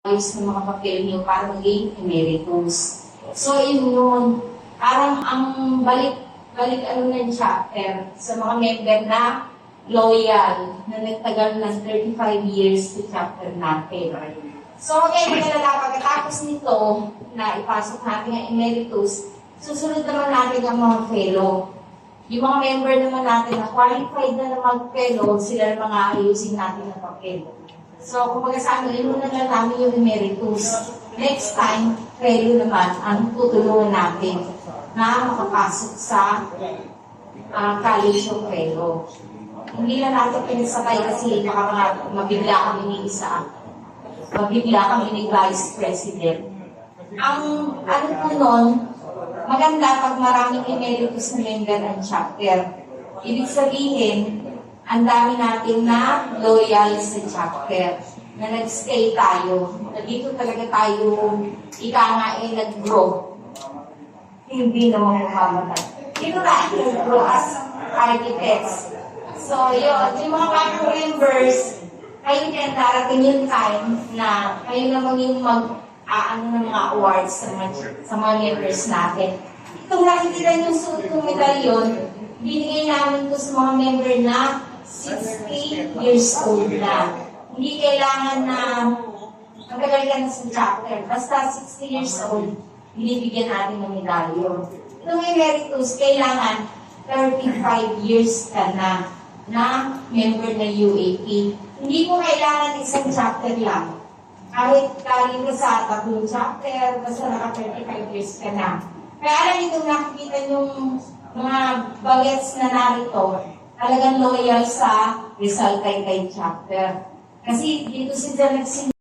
ayos na mga papel niyo para maging emeritus. So, yun. Parang ang balik ano ng chapter sa mga member na loyal, na nagtagal ng 35 years sa chapter natin. So, okay, magalala, pagkatapos nito, na ipasok natin ang emeritus, susunod naman natin ang mga fellow. Yung mga member naman natin na qualified na mag-fellow, sila ang mga ayusin natin na papel. So, kumbaga sa amin, yun na lang namin yung emeritus. Next time, fellow naman ang tutulungan natin na makapasok sa college of fellow. Hindi na natin pinasabay kasi baka mabigla kami ni isa. Mabigla kami ni Vice President. Ang ano po nun, maganda pag maraming emeritus na member ng chapter. Ibig sabihin, ang dami natin na loyal sa chapter, na nag-stay tayo, na dito talaga tayo, ika nga nag-grow. Hindi naman mamamatay. Dito tayo nag-grow as architects. So, yun, yung mga bagong members, kayo din darating yung time na kayo naman yung mag-aano ng mga awards sa mga members natin. Itong nakikita yung suit ng medalyon, binigay namin ito sa mga member na 60 years old na. Hindi kailangan na matagal ka na sa chapter. Basta 60 years old, binibigyan natin ng medalyon. Itong emeritus, kailangan 35 years ka na member na UAP. Hindi mo kailangan isang chapter lang. Kahit galing ka sa tatlong chapter, basta naka 35 years ka na. Kaya alam itong nakikita yung mga bagets na narito, talagang loyal sa Rizal Taytay chapter. Kasi dito sila nagsimula.